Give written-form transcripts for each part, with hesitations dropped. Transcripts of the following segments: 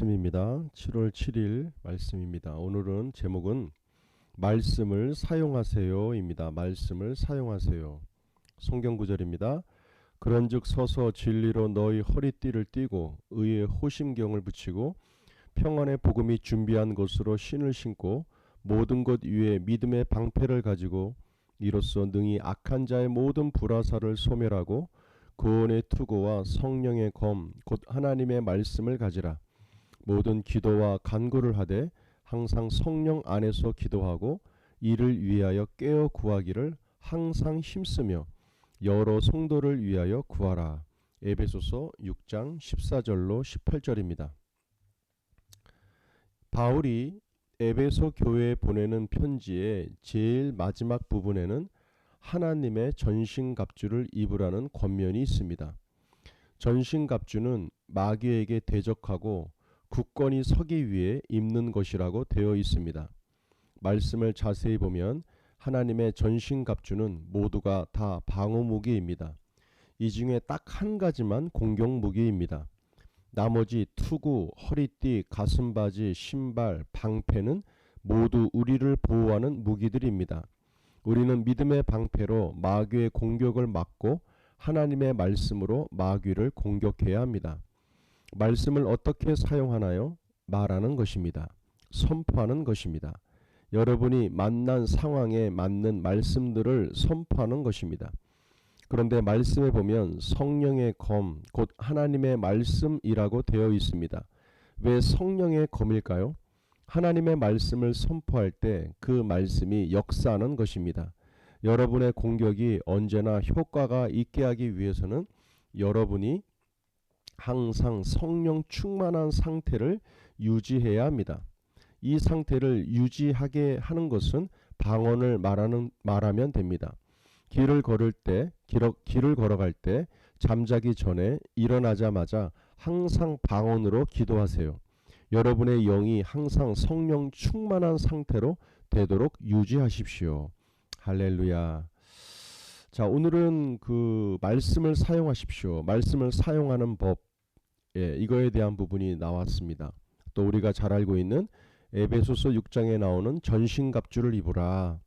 말씀입니다. 7월 7일 말씀입니다. 오늘은 제목은 말씀을 사용하세요입니다. 말씀을 사용하세요. 성경 구절입니다. 그런즉 서서 진리로 너희 허리띠를 띠고 의의 호심경을 붙이고 평안의 복음이 준비한 것으로 신을 신고 모든 것 위에 믿음의 방패를 가지고 이로써 능히 악한 자의 모든 불화살을 소멸하고 구원의 투구와 성령의 검 곧 하나님의 말씀을 가지라. 모든 기도와 간구를 하되 항상 성령 안에서 기도하고 이를 위하여 깨어 구하기를 항상 힘쓰며 여러 성도를 위하여 구하라. 에베소서 6장 14절로 18절입니다. 바울이 에베소 교회에 보내는 편지의 제일 마지막 부분에는 하나님의 전신갑주를 입으라는 권면이 있습니다. 전신갑주는 마귀에게 대적하고 굳건히 서기 위해 입는 것이라고 되어 있습니다. 말씀을 자세히 보면 하나님의 전신갑주는 모두가 다 방어무기입니다. 이 중에 딱 한 가지만 공격무기입니다. 나머지 투구, 허리띠, 가슴바지, 신발, 방패는 모두 우리를 보호하는 무기들입니다. 우리는 믿음의 방패로 마귀의 공격을 막고 하나님의 말씀으로 마귀를 공격해야 합니다. 말씀을 어떻게 사용하나요? 말하는 것입니다. 선포하는 것입니다. 여러분이 만난 상황에 맞는 말씀들을 선포하는 것입니다. 그런데 말씀에 보면 성령의 검, 곧 하나님의 말씀이라고 되어 있습니다. 왜 성령의 검일까요? 하나님의 말씀을 선포할 때 그 말씀이 역사하는 것입니다. 여러분의 공격이 언제나 효과가 있게 하기 위해서는 여러분이 항상 성령 충만한 상태를 유지해야 합니다. 이 상태를 유지하게 하는 것은 방언을 말하면 됩니다. 길을 걸어갈 때 잠자기 전에 일어나자마자 항상 방언으로 기도하세요. 여러분의 영이 항상 성령 충만한 상태로 되도록 유지하십시오. 할렐루야. 자, 오늘은 그 말씀을 사용하십시오. 말씀을 사용하는 법, 이거에 대한 부분이 나왔습니다. 또 우리가 잘 알고 있는 에베소서 6장에 나오는 전신갑주를 입으라.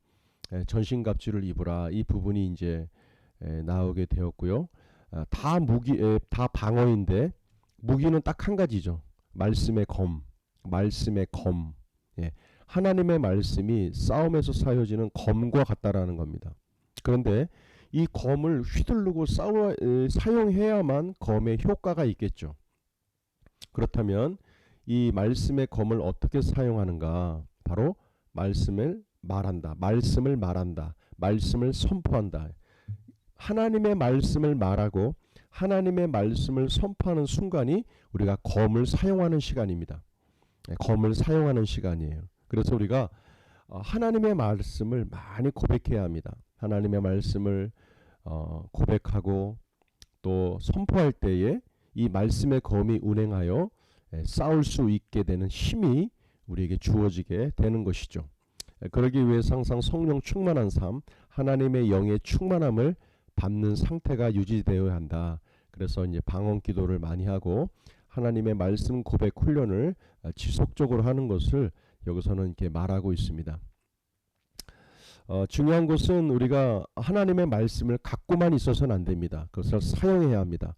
전신갑주를 입으라. 이 부분이 이제 나오게 되었고요. 다 방어인데 무기는 딱 한 가지죠. 말씀의 검. 말씀의 검. 하나님의 말씀이 싸움에서 사용되는 검과 같다라는 겁니다. 그런데 이 검을 휘두르고 사용해야만 검의 효과가 있겠죠. 그렇다면 이 말씀의 검을 어떻게 사용하는가? 바로 말씀을 말한다. 말씀을 말한다. 말씀을 선포한다. 하나님의 말씀을 말하고 하나님의 말씀을 선포하는 순간이 우리가 검을 사용하는 시간입니다. 검을 사용하는 시간이에요. 그래서 우리가 하나님의 말씀을 많이 고백해야 합니다. 하나님의 말씀을 고백하고 또 선포할 때에 이 말씀의 검이 운행하여 싸울 수 있게 되는 힘이 우리에게 주어지게 되는 것이죠. 그러기 위해서 항상 성령 충만한 삶, 하나님의 영의 충만함을 받는 상태가 유지되어야 한다. 그래서 이제 방언 기도를 많이 하고 하나님의 말씀 고백 훈련을 지속적으로 하는 것을 여기서는 이렇게 말하고 있습니다. 중요한 것은 우리가 하나님의 말씀을 갖고만 있어서는 안 됩니다. 그것을 사용해야 합니다.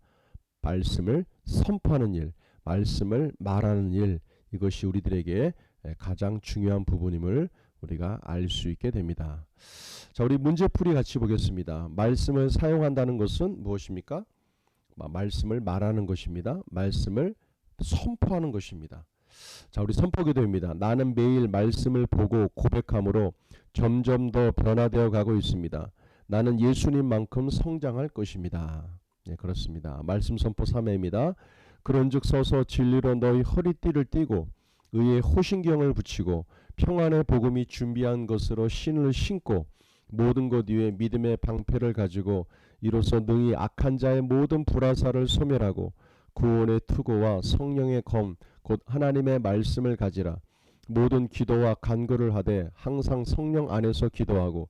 말씀을 선포하는 일, 말씀을 말하는 일, 이것이 우리들에게 가장 중요한 부분임을 우리가 알 수 있게 됩니다. 자, 우리 문제풀이 같이 보겠습니다. 말씀을 사용한다는 것은 무엇입니까? 말씀을 말하는 것입니다. 말씀을 선포하는 것입니다. 자, 우리 선포기도입니다. 나는 매일 말씀을 보고 고백함으로 점점 더 변화되어 가고 있습니다. 나는 예수님만큼 성장할 것입니다. 그렇습니다. 말씀 선포 3회입니다. 그런즉 서서 진리로 너희 허리띠를 띠고 의의 호신경을 붙이고 평안의 복음이 준비한 것으로 신을 신고 모든 것 위에 믿음의 방패를 가지고 이로써 능히 악한 자의 모든 불화살을 소멸하고 구원의 투구와 성령의 검 곧 하나님의 말씀을 가지라. 모든 기도와 간구를 하되 항상 성령 안에서 기도하고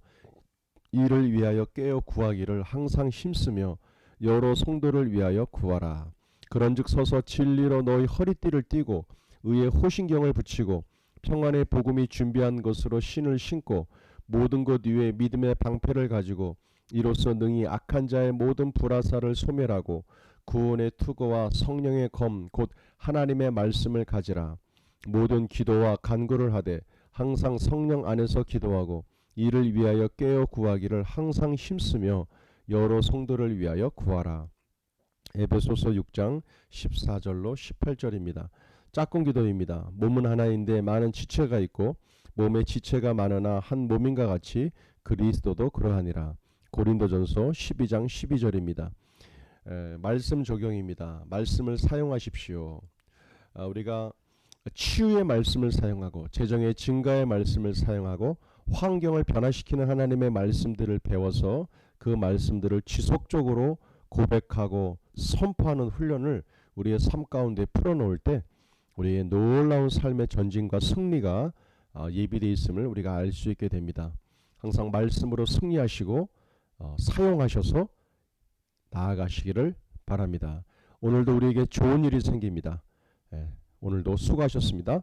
이를 위하여 깨어 구하기를 항상 힘쓰며 여러 성도를 위하여 구하라. 그런즉 서서 진리로 너희 허리띠를 띠고 의의 호신경을 붙이고 평안의 복음이 준비한 것으로 신을 신고 모든 것 위에 믿음의 방패를 가지고 이로써 능히 악한 자의 모든 불화살을 소멸하고 구원의 투구와 성령의 검 곧 하나님의 말씀을 가지라. 모든 기도와 간구를 하되 항상 성령 안에서 기도하고 이를 위하여 깨어 구하기를 항상 힘쓰며 여러 성도를 위하여 구하라. 에베소서 6장 14절로 18절입니다. 짝꿍 기도입니다. 몸은 하나인데 많은 지체가 있고 몸에 지체가 많으나 한 몸인가 같이 그리스도도 그러하니라. 고린도전서 12장 12절입니다. 말씀 적용입니다. 말씀을 사용하십시오. 우리가 치유의 말씀을 사용하고 재정의 증가의 말씀을 사용하고 환경을 변화시키는 하나님의 말씀들을 배워서 그 말씀들을 지속적으로 고백하고 선포하는 훈련을 우리의 삶 가운데 풀어놓을 때 우리의 놀라운 삶의 전진과 승리가 예비되어 있음을 우리가 알 수 있게 됩니다. 항상 말씀으로 승리하시고 사용하셔서 나아가시기를 바랍니다. 오늘도 우리에게 좋은 일이 생깁니다. 오늘도 수고하셨습니다.